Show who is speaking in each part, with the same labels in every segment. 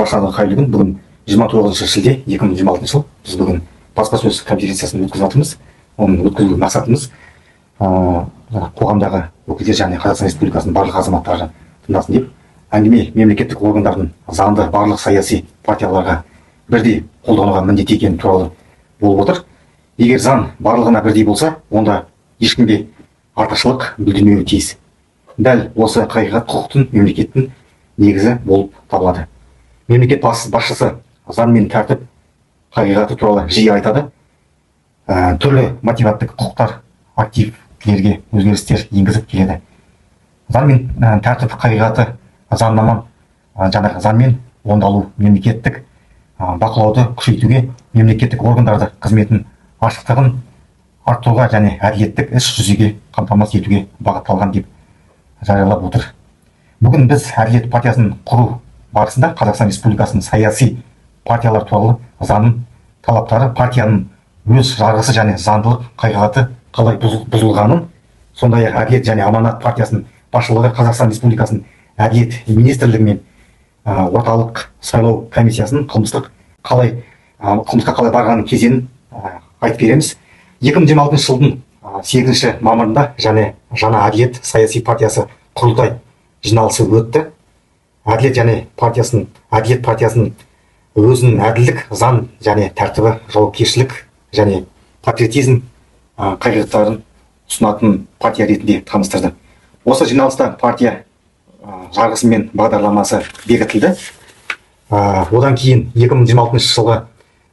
Speaker 1: Баршаңызға қайырлы күн. Бүгін 29 шілде 2026 жыл. Біз бүгін баспасөз конференциясын өткізіп жатырмыз. Оның өткізу мақсатымыз қоғамдағы өкілдер және Қазақстан Республикасының барлық азаматтары тыңдасын деп, әңгіме мемлекеттік органдардың заңды барлық саяси партияларға бірдей қолдануға міндетті екені туралы болып отыр. Егер заң барлығына бірдей болса, онда ешкімге артықшылық білдірмеуі тиіс. Дәл осы қағидат құқықтың мемлекеттің негізі болып табылады. Мемлекет басшысы заң мен тәртіп қағидаты туралы жиі айтады. Түрлі мотиваттық құқықтар активтерге өзгерістер енгізіп келеді. Заң мен тәртіп қағидаты заңнама заңмен орындалу мемлекеттік бақылауды күшейтуге, мемлекеттік органдарды қызметін ашықтығын арттыруға және әділеттік іс жүзеге қамтамасыз етуге бағытталған деп жариялап отыр. Бүгін біз Әділет партиясын құру барысында Қазақстан Республикасының саяси партиялар туралы заңның талаптары, партияның өз жарғысы және заңдылық қағидаты қалай бұзылғанын, сондай-ақ Әділет және Аманат партиясының басшылығы Қазақстан Республикасының Әділет министрлігі мен орталық сайлау комиссиясының қылмысқа қалай барғанын кезеңін айтып береміз. 2026 жылдың 8 мамырында жаңа Әділет саяси партиясы құрылтай жиналысы өтті. Әділет партиясының өзінің әділдік, заң және тәртібі, жауапкершілік және патриотизм қағидаттарын ұсынатын партия ретінде таныстырды. Осы жиналыста партия жарғысы мен бағдарламасы бекітілді. Одан кейін 2026 жылғы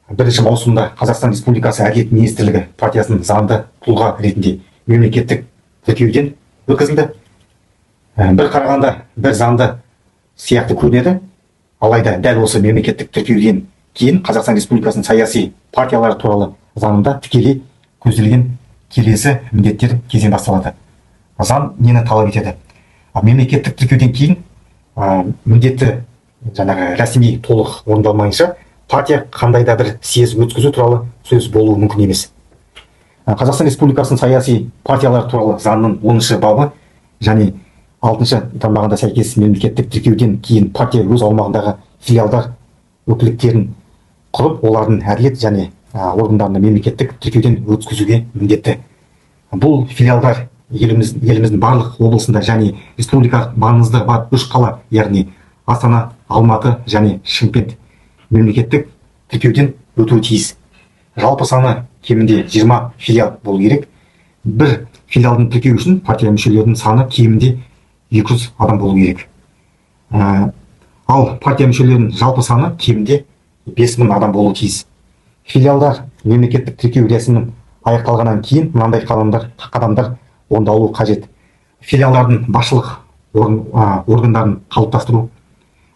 Speaker 1: 1 маусымда Қазақстан Республикасы Әділет министрлігі партиясының заңды тұлға ретінде мемлекеттік тіркеуден өткізілді. Бір қарағанда бір заңды сияқты көрінеді, алайда дәл осы мемлекеттік тіркеуден кейін Қазақстан Республикасының саяси партиялары туралы заңында тікелей көзделген келесі міндеттер кезең басталады. Заң нені талап етеді? Мемлекеттік тіркеуден кейін міндетті рәсми толық орындалмайынша партия қандай да бір съез өткізу туралы сөз болуы мүмкін емес. Қазақстан Республикасының саяси партиялар туралы заңның 10 бабы және 6 тармағында сәйкес мемлекеттік тіркеуден кейін партия өз аумағындағы филиалдар өкілдіктерін құрып, олардың әділет және органдарына мемлекеттік тіркеуден өткізуге міндетті. Бұл филиалдар еліміздің барлық облысында және республикалық маңызды бар 3 қала, яғни Астана, Алматы және Шымкент мемлекеттік тіркеуден өтуі тиіс. Жалпы саны кемінде 20 филиал болу керек. Бір филиалдың тіркеу үшін партия мүшелерінің саны кемінде 200 адам болу керек. Ал партия мүшелерінің жалпы саны кемінде 5000 адам болу тиіс. Филиалдар мемлекеттік тіркеу рәсімінің аяқталғаннан кейін мынандай қадамдар орындалуы қажет. Филиалдардың басшылық органдарын қалыптастыру,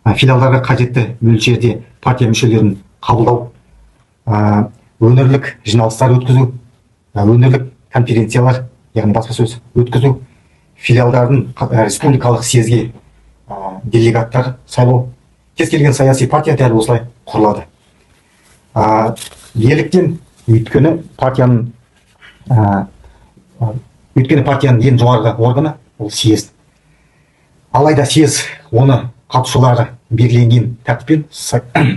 Speaker 1: филиалдарға қажетті мөлшерде партия мүшелерін қабылдау, өңірлік жиналыстар өткізу, өңірлік конференциялар, яғни баспасөз өткізу, филиалдардың республикалық съезге делегаттар сайлау. Кез келген саяси партия дәл осылай құрылады. Неліктен? Өйткені партияның ең жоғарғы органы ол съезд. Алайда съезд оны қатысушылары белгіленген тәртіппен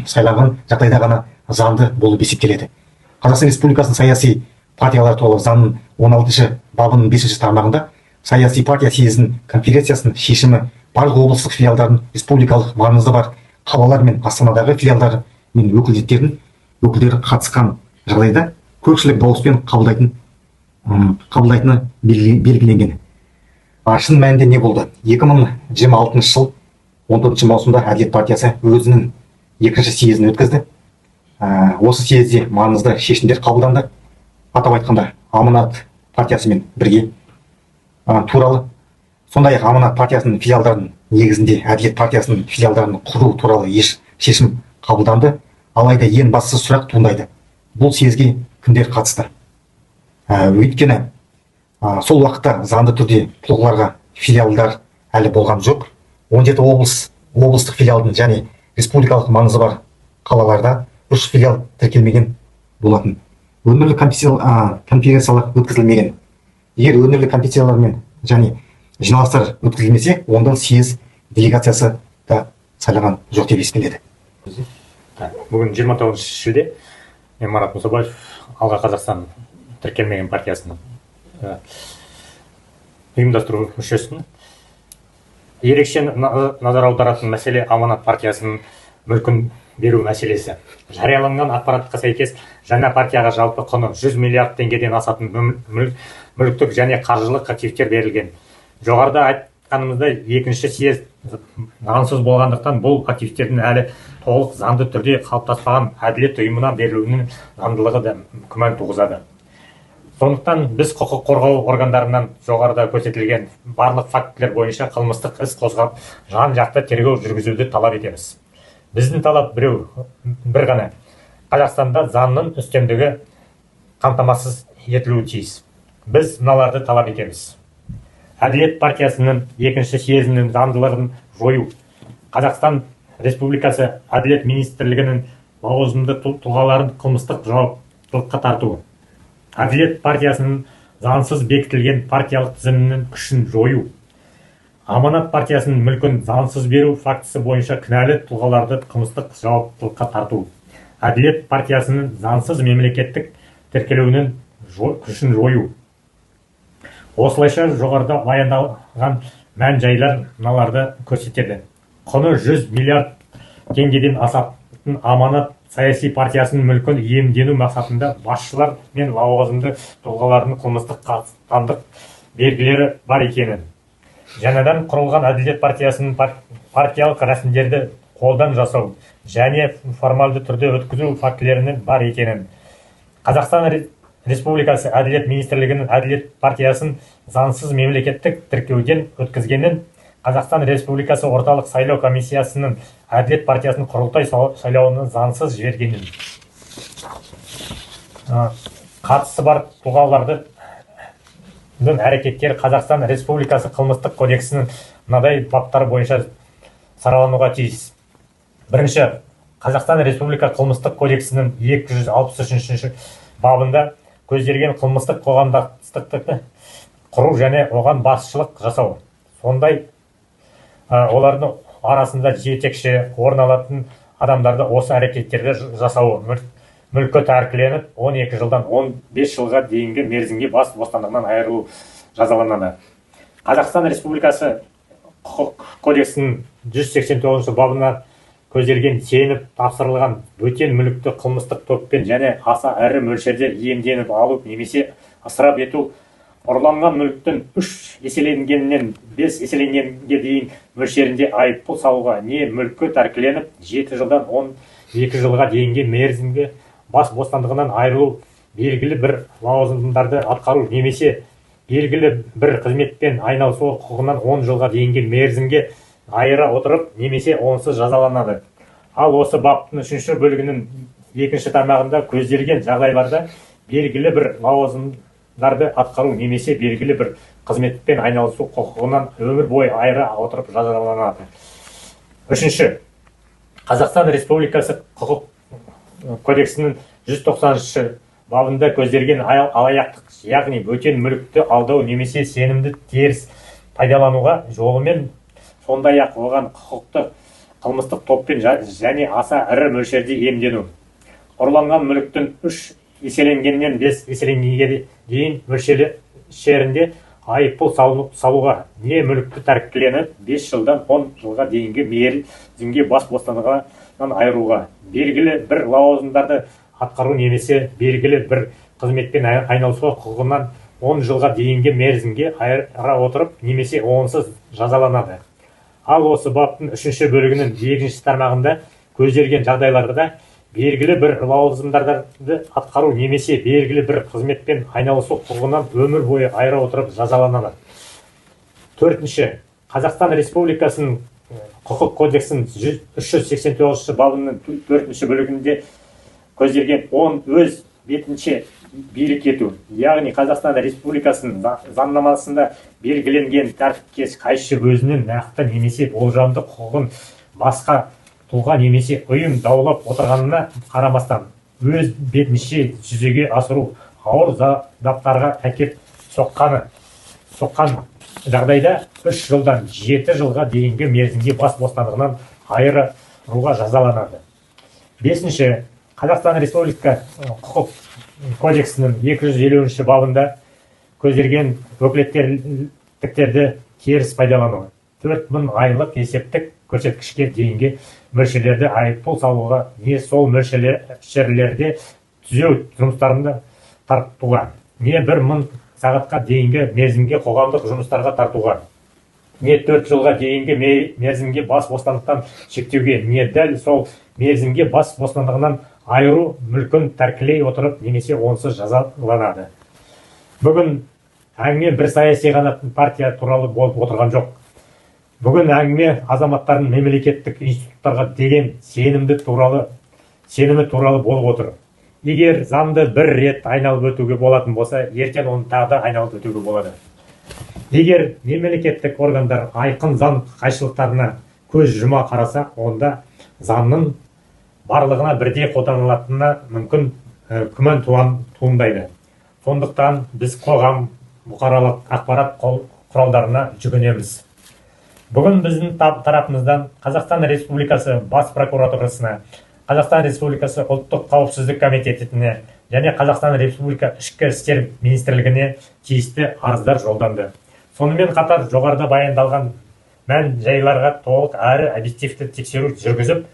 Speaker 1: сайлаған жағдайда ғана заңды болып есептеледі. Қазақстан Республикасының саяси партиялар туралы заңның 16 бабының 5 тармағында саяси партия съезінің конференциясының шешімі барлық облыстық филиалдардың республикалық маңызы бар қалалар мен Астанадағы филиалдары мен өкілдері қатысқан жағдайда көпшілік дауыспен қабылдайтыны белгіленген. Шын мәнінде не болды? 2026 жыл 14 маусымда Әділет партиясы өзінің 2-ші съезін өткізді. Осы съезде маңызды шешімдер қабылданды. Атап айтқанда, Аманат партиясымен бірге туралы, сондай-ақ Аманат партиясының филиалдарының негізінде Әділет партиясының филиалдарын құру туралы еш шешім қабылданды. Алайда ең басты сұрақ туындайды: бұл съезге кімдер қатысты? Өйткені сол уақытта заңды түрде тұлғаларға филиалдар әлі болған жоқ. 17 облыстық филиалдың және республикалық маңызы бар қалаларда 3 филиал тіркелмеген болатын. Өңірлік конференциялар өткізілмеген. Егер өңірлік конференциялар мен және жиналыстар өткізілмесе, онда съез делегациясы да сайлаған жоқ деп есептеледі.
Speaker 2: Бүгін 29 шілде, мен Марат Мұсабаев, Алға Қазақстан тіркелмеген партиясының ұйымдастыру мүшесімін. Ерекше назар аударатын мәселе Аманат партиясының мүлкін беру мәселесі. Жарияланған ақпаратқа сәйкес, жаңа партияға жалпы құны 100 миллиард теңгеден асатын мүліктік және қаржылық активтер берілген. Жоғарыда айтқанымыздай, екінші съезд заңсыз болғандықтан бұл активтердің әлі толық заңды түрде қалыптаспаған әділет ұйымына берілуінің заңдылығы да күмән туғызады. Сондықтан біз құқық қорғау органдарынан жоғарыда көрсетілген барлық фактілер бойынша қылмыстық іс қозғап, жан-жақты тергеу жүргізуді талап етеміз. Біздің талап бір ғана: Қазақстанда заңның үстемдігі қамтамасыз етілуі тиіс. Біз мыналарды талап етеміз: Әділет партиясының екінші съезінің заңдылығын жою, Қазақстан Республикасы Әділет министрлігінің лауазымды тұлғаларын қылмыстық жауаптылыққа тарту, Әділет партиясының заңсыз бекітілген партиялық тізімінің күшін жою, Аманат партиясының мүлкін заңсыз беру фактісі бойынша кінәлі тұлғаларды қылмыстық жауаптылыққа тарту, Әділет партиясының заңсыз мемлекеттік тіркелуінің күшін жою. Осылайша жоғарыда баяндалған мән жайлар мыналарды көрсетеді. Құны 100 миллиард теңгеден асатын Аманат саяси партиясының мүлкін иемдену мақсатында басшылар мен лауазымды тұлғалардың қылмыстық қатысқандық белгілері бар екенін, жаңадан құрылған Әділет партиясының партиялық рәсімдерді қолдан жасау және формальды түрде өткізу фактілерінің бар екенін, Қазақстан Республикасы Әділет министрлігінің Әділет партиясын заңсыз мемлекеттік тіркеуден өткізгенін, Қазақстан Республикасы орталық сайлау комиссиясының Әділет партиясының құрылтай сайлауының заңсыз жібергенін, қатысы бар тұлғалардың әрекеттері Қазақстан Республикасы қылмыстық кодексінің мынадай баптары бойынша саралануға тиіс. Бірінші, Қазақстан Республика қылмыстық кодексінің 263 бабында көзделген қылмыстық қоғамдастықты құру және оған басшылық жасау. Сондай олардың арасында жетекші орын алатын адамдарды осы әрекеттерді жасауы, мүлкі тәркіленіп 12 жылдан 15 жылға дейінгі мерзімге бас бостандығынан айырылу жазаланады. Қазақстан Республикасы құқық кодексінің 189 бабына көзделген сеніп тапсырылған бөтен мүлікті қылмыстық топпен және аса ірі мөлшерде иемденіп алу немесе ысырап ету, ұрланған мүліктің 3 еселенгеннен 5 еселенгенге дейін мөлшерінде айыппұл салуға не мүлкі тәркіленіп 7 жылдан 12 жылға дейінгі мерзімге бас бостандығынан айырылу, белгілі бір лауазымдарды атқару немесе белгілі бір қызметпен айналысу құқығынан 10 жылға дейінгі мерзімге айыра отырып немесе онсыз жазаланады. Ал осы баптың 3 бөлігінің 2 тармағында көзделген жағдайларда белгілі бір лауазымдарды атқару немесе белгілі бір қызметпен айналысу құқығынан өмір бойы айыра отырып жазаланады. 3. Қазақстан Республикасы құқық кодексінің 190 бабында көзделген алаяқтық, яғни бөтен мүлікті алдау немесе сенімді теріс пайдалануға жолымен, сондай-ақ оған құқықты қылмыстық топпен және аса ірі мөлшерде иемдену, ұрланған мүліктің 3 еселенгеннен 5 еселенгенге дейін мөлшерінде айыппұл салуға не мүлікті тәркіленіп 5 жылдан 10 жылға дейінгі мерзімге бас бостандығынан айыруға, белгілі бір лауазымдарды атқару немесе белгілі бір қызметпен айналысуға құқығынан 10 жылға дейінгі мерзімге айыра отырып немесе онсыз жазаланады. Ал осы баптың 3 бөлігінің 2 тармағында көзделген жағдайларда белгілі бір лауазымдарды атқару немесе белгілі бір қызметпен айналысу құқығынан өмір бойы айыра отырып жазаланады. 4. Қазақстан Республикасының құқық кодексінің 389 бабының 4 бөлігінде көзделген өз бетінше билік ету, яғни Қазақстан Республикасының заңнамасында белгіленген тәртіпке қайшы өзінің нақты немесе болжамды құқығын басқа тұлға немесе ұйым даулап отырғанына қарамастан өз бетінше жүзеге асыру ауыр зардаптарға әкеп соққан жағдайда 3 жылдан 7 жылға дейінгі мерзімге бас бостандығынан айыруға жазаланады. Бесінші, Қазақстан Республика құқық кодексінің 250 бабында көзделген өкілеттіктерді теріс пайдалану, 4000 айлық есептік көрсеткішке дейінгі мөлшерлерде айыппұл салуға не сол мөлшерлерде түзеу жұмыстарында тартуға, не 1000 сағатқа дейінгі мерзімге қоғамдық жұмыстарға тартуға, не 4 жылға дейінгі мерзімге бас бостандықтан шектеуге, не дәл сол мерзімге бас бостандығынан айыру мүлкін тәркілей отырып немесе онсыз жазаланады. Бүгін әңгіме бір саяси ғана партия туралы болып отырған жоқ. Бүгін әңгіме азаматтардың мемлекеттік институттарға деген сенімі туралы болып отыр. Егер заңды бір рет айналып өтуге болатын болса, ертең оны тағы да айналып өтуге болады. Егер мемлекеттік органдар айқын заң қайшылықтарына көз жұма қараса, онда заңның барлығына бірдей қолданылатынына мүмкін күмән туындайды. Сондықтан біз қоғам, бұқаралық ақпарат құралдарына жүгінеміз. Бүгін біздің тарапымыздан Қазақстан Республикасы Бас прокуратурасына, Қазақстан Республикасы ұлттық қауіпсіздік комитетіне және Қазақстан Республика ішкі істер министрлігіне тиісті арыздар жолданды. Сонымен қатар жоғарыда баяндалған мән жайларға толық әрі объективті тексеру жүргізіп,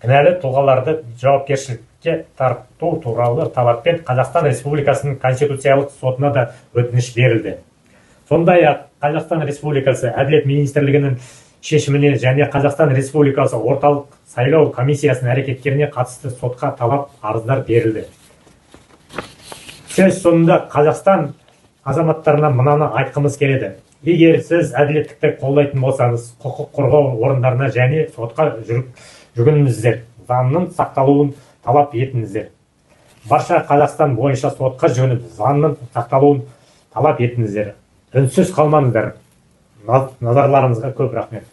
Speaker 2: кінәлі тұлғаларды жауапкершілікке тарту туралы талаппен Қазақстан Республикасының Конституциялық сотына да өтініш берілді. Сондай-ақ Қазақстан Республикасы Әділет министрлігінің шешіміне және Қазақстан Республикасы орталық сайлау комиссиясының әрекеттеріне қатысты сотқа талап арыздар берілді. Сөз соңында Қазақстан азаматтарына мынаны айтқымыз келеді. Егер сіз әділеттікті қолдайтын болсаңыз, құқық қорғау орындарына және сотқа жүгініңіздер, заңның сақталуын талап етіңіздер. Барша Қазақстан бойынша сотқа жүгініп, заңның сақталуын талап етіңіздер. Үнсіз қалмаңыздар. Назарларыңызға көп рахмет.